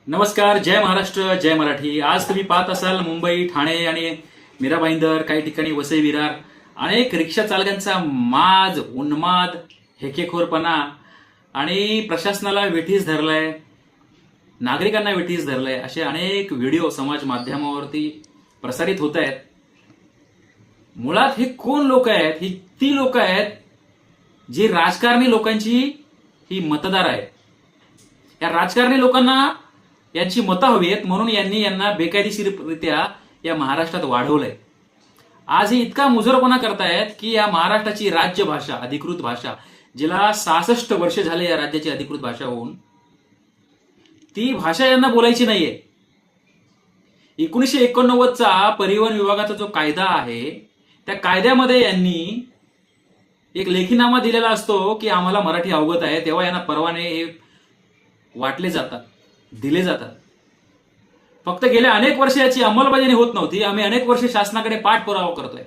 नमस्कार, जय महाराष्ट्र, जय मराठी. आज तुम्ही पाहत असाल मुंबई, ठाणे आणि मीरा भाईंदर, काही ठिकाणी वसई विरार अनेक रिक्षा चालकांचा माज, उन्माद, हेकेखोरपणा आणि प्रशासनाला वेठीस धरलाय, नागरिकांना वेठीस धरलाय, असे अनेक व्हिडिओ समाज माध्यमावरती प्रसारित होत आहेत. मुळात हे कोण लोक आहेत? ही ती लोक आहेत जी राजकारणी लोकांची ही मतदार आहेत. या राजकारणी लोकांना यांची मतं हवी आहेत, म्हणून यांना बेकायदेशीररित्या या महाराष्ट्रात वाढवलंय. आज हे इतका मुजरपणा करतायत की या महाराष्ट्राची राज्य भाषा, अधिकृत भाषा, जिला 66 वर्ष झाले या राज्याची अधिकृत भाषा होऊन, ती भाषा यांना बोलायची नाहीये. 1989चा परिवहन विभागाचा जो कायदा आहे, त्या कायद्यामध्ये यांनी एक लेखीनामा दिलेला असतो की आम्हाला मराठी अवगत आहे, तेव्हा यांना परवाने हे वाटले जातात, दिले जातात. फक्त गेल्या अनेक वर्ष याची अंमलबजावणी होत नव्हती. आम्ही अनेक वर्ष शासनाकडे पाठपुरावा करतोय.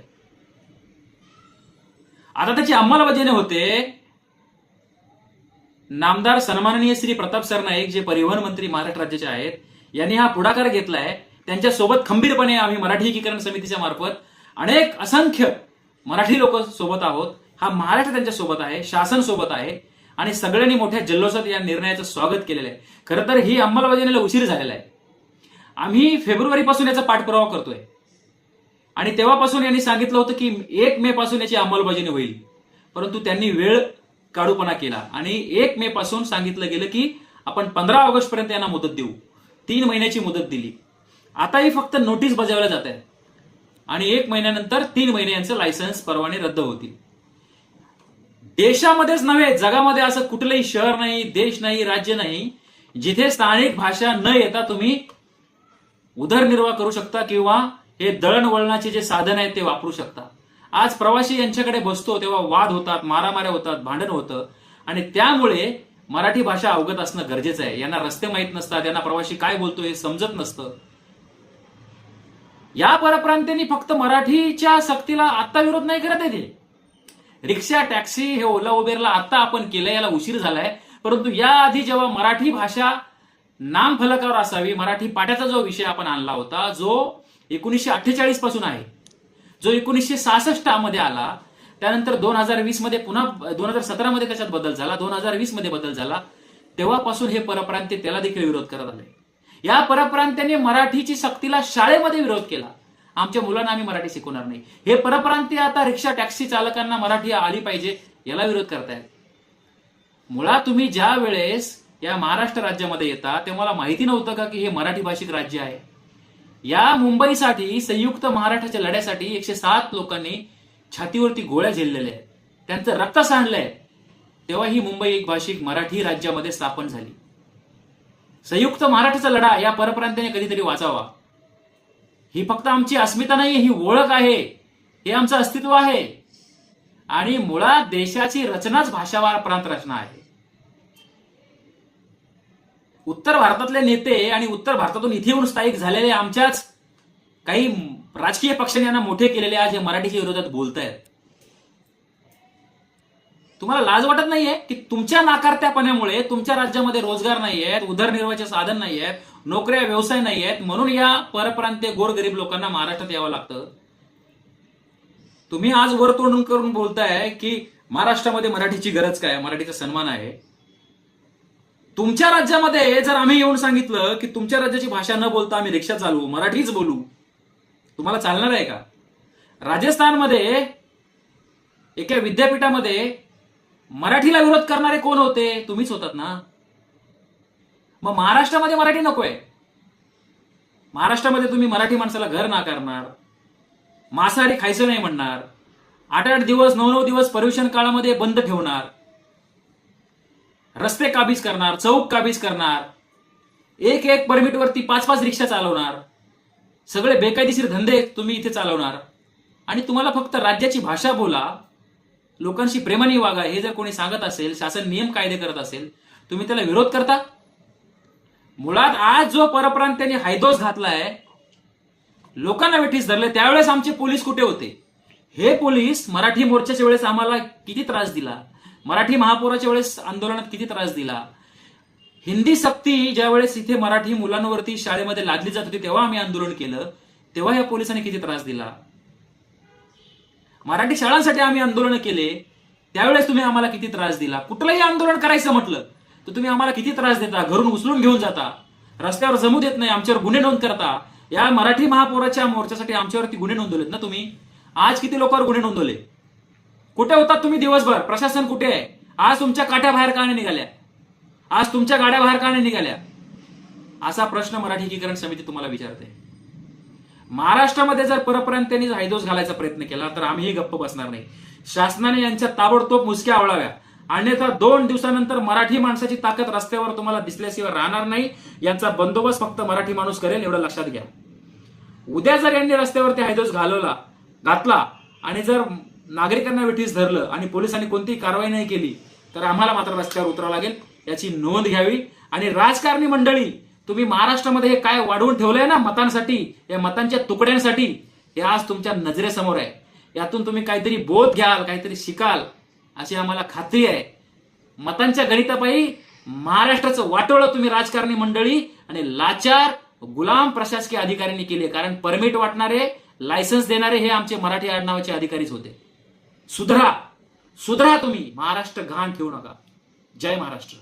आता त्याची अंमलबजावणी होते. नामदार सन्माननीय श्री प्रताप सरनाईक, जे परिवहन मंत्री महाराष्ट्र राज्याचे आहेत, यांनी हा पुढाकार घेतलाय. त्यांच्यासोबत खंबीरपणे आम्ही मराठी एकीकरण समितीच्या मार्फत अनेक असंख्य मराठी लोक सोबत आहोत. हा महाराष्ट्र त्यांच्या सोबत आहे, शासन सोबत आहे आणि सगळ्यांनी मोठ्या जल्लोषात या निर्णयाचं स्वागत केलेलं आहे. खरं तर ही अंमलबजावणीला उशीर झालेला आहे. आम्ही फेब्रुवारीपासून याचा पाठपुरावा करतोय आणि तेव्हापासून यांनी सांगितलं होतं की 1 मे पासून याची अंमलबजावणी होईल, परंतु त्यांनी वेळ काढूपणा केला आणि 1 मे पासून सांगितलं गेलं की आपण 15 ऑगस्ट पर्यंत यांना मुदत देऊ. 3 महिन्याची मुदत दिली. आताही फक्त नोटीस बजावल्या जात आहे आणि 1 महिन्यानंतर 3 महिने यांचं लायसन्स, परवाने रद्द होतील. देशामध्येच नव्हे, जगामध्ये असं कुठलंही शहर नाही, देश नाही, राज्य नाही, जिथे स्थानिक भाषा न येता तुम्ही उदरनिर्वाह करू शकता किंवा हे दळणवळणाचे जे साधन आहेत ते वापरू शकता. आज प्रवासी यांच्याकडे बसतो तेव्हा वाद होतात, मारामाऱ्या होतात, भांडण होतं आणि त्यामुळे मराठी भाषा अवगत असणं गरजेचं आहे. यांना रस्ते माहीत नसतात, यांना प्रवासी काय बोलतो हे समजत नसतं. या परप्रांतीयांनी फक्त मराठीच्या सक्तीला आता विरोध नाही करत आहे. ते रिक्षा, टॅक्सी, हे ओला उबेरला आता आपण केलं, याला उशीर झालाय. परंतु याआधी जेव्हा मराठी भाषा नाम फलकावर असावी, मराठी पाट्याचा जो विषय आपण आणला होता, जो 1948 पासून आहे, जो 1966 मध्ये आला, त्यानंतर 2020 मध्ये पुन्हा 2017 मध्ये त्याच्यात बदल झाला, 2020 मध्ये बदल झाला, तेव्हापासून हे परप्रांतीय त्याला देखील विरोध करत आले. या परप्रांत्याने मराठीची सक्तीला शाळेमध्ये विरोध केला. आमच्या मुलांना आम्ही मराठी शिकवणार नाही. हे परप्रांतीय आता रिक्षा, टॅक्सी चालकांना मराठी आली पाहिजे याला विरोध करतायत. मुळात तुम्ही ज्या वेळेस या महाराष्ट्र राज्यामध्ये येता तेव्हा मला माहिती नव्हतं का की हे मराठी भाषिक राज्य आहे. या मुंबईसाठी, संयुक्त महाराष्ट्राच्या लढ्यासाठी 107 लोकांनी छातीवरती गोळ्या झेललेल्या आहेत, त्यांचं रक्त सांडलंय. तेव्हा ही मुंबई एक भाषिक मराठी राज्यामध्ये स्थापन झाली. संयुक्त महाराष्ट्राचा लढा या परप्रांत्याने कधीतरी वाचावा. ही फक्त आमची अस्मिता नाही, ही ओळख आहे, हे आमचं अस्तित्व आहे आणि मुळात देशाची रचनाच भाषावार प्रांत रचना आहे. उत्तर भारतातले नेते आणि उत्तर भारतातून इथे येऊन स्थायिक झालेले आमच्याच काही राजकीय पक्षांनी यांना मोठे केलेले आज हे मराठीच्या विरोधात बोलतायत. तुम्हाला लाज वाटत नाहीये की तुमच्या नाकारत्यापणामुळे तुमच्या राज्यामध्ये रोजगार नाही आहेत, उदरनिर्वाहाचे साधन नाही आहेत, नोकऱ्या, व्यवसाय नाही आहेत, म्हणून या परप्रांतीय गोरगरीब लोकांना महाराष्ट्रात यावं लागतं. तुम्ही आज वर तोंड करून बोलताय की महाराष्ट्रामध्ये मराठीची गरज काय, मराठीचा सन्मान आहे. तुमच्या राज्यामध्ये जर आम्ही येऊन सांगितलं की तुमच्या राज्याची भाषा न बोलता आम्ही रिक्षा चालवू, मराठीच बोलू, तुम्हाला चालणार आहे का? राजस्थानमध्ये एका विद्यापीठामध्ये मराठीला विरोध करणारे कोण होते? तुम्हीच होतात ना. मग महाराष्ट्रामध्ये मराठी नकोय. महाराष्ट्रामध्ये तुम्ही मराठी माणसाला घर नाकारणार, मांसाहारी खायचं नाही म्हणणार, 8-8 दिवस, 9-9 दिवस पर्युषण काळामध्ये बंद ठेवणार, रस्ते काबीज करणार, चौक काबीज करणार, एक परमिटवरती 5-5 रिक्षा चालवणार, सगळे बेकायदेशीर धंदे तुम्ही इथे चालवणार आणि तुम्हाला फक्त राज्याची भाषा बोला, लोकांशी प्रेमाने वागा, हे जर कोणी सांगत असेल, शासन नियम कायदे करत असेल, तुम्ही त्याला विरोध करता. मुळात आज जो परप्रांत्याने हायदोस घातलाय, लोकांना वेठीस धरले, त्यावेळेस आमचे पोलीस कुठे होते? हे पोलीस मराठी मोर्चाच्या वेळेस आम्हाला किती त्रास दिला, मराठी महापौराच्या वेळेस आंदोलनात किती त्रास दिला, हिंदी सक्ती ज्यावेळेस इथे मराठी मुलांवरती शाळेमध्ये लादली जात होती तेव्हा आम्ही आंदोलन केलं, तेव्हा या पोलिसांनी किती त्रास दिला. मराठी शाळांसाठी आम्ही आंदोलन केले, त्यावेळेस तुम्ही आम्हाला किती त्रास दिला. कुठलंही आंदोलन करायचं म्हटलं तर तुम्ही आम्हाला किती त्रास देता, घरून उचलून घेऊन जाता, रस्त्यावर जमू देत नाही, आमच्यावर गुन्हे नोंद करता. या मराठी महापौराच्या मोर्चासाठी आमच्यावरती गुन्हे नोंदवलेत ना तुम्ही. आज किती लोकांवर गुन्हे नोंदवले? कुठे होतात तुम्ही दिवसभर? प्रशासन कुठे आहे? आज तुमच्या काट्या बाहेर का नाही निघाल्या? आज तुमच्या गाड्या बाहेर का नाही निघाल्या? असा प्रश्न मराठी एकीकरण समिती तुम्हाला विचारते. महाराष्ट्रामध्ये जर परप्रांतीयांनी हायदोस घालायचा प्रयत्न केला तर आम्हीही गप्प बसणार नाही. शासनाने यांच्या ताबडतोब मुसक्या आवळाव्या, अन्यथा 2 दिवसानंतर मराठी माणसाची ताकद रस्त्यावर तुम्हाला दिसल्याशिवाय राहणार नाही. यांचा बंदोबस्त फक्त मराठी माणूस करेल, एवढं लक्षात घ्या. उद्या जर यांनी रस्त्यावरती हायदोस घातला आणि जर नागरिकांना वेठीस धरलं आणि पोलिसांनी कोणतीही कारवाई नाही केली तर आम्हाला मात्र रस्त्यावर उतरावं लागेल, याची नोंद घ्यावी. आणि राजकारणी मंडळी, तुम्ही महाराष्ट्रामध्ये हे काय वाढवून ठेवलंय ना मतांसाठी, या मतांच्या तुकड्यांसाठी, हे आज तुमच्या नजरेसमोर आहे. यातून तुम्ही काहीतरी बोध घ्याल, काहीतरी शिकाल अशी आम्हाला खात्री आहे. मतांच्या गणितापायी महाराष्ट्राचं वाटोळं तुम्ही राजकारणी मंडळी आणि लाचार गुलाम प्रशासकीय अधिकाऱ्यांनी केले. कारण परमिट वाटणारे, लायसन्स देणारे हे आमचे मराठी आडनावाचे अधिकारीच होते. सुधरा तुम्ही. महाराष्ट्र घाण ठेवू नका. जय महाराष्ट्र.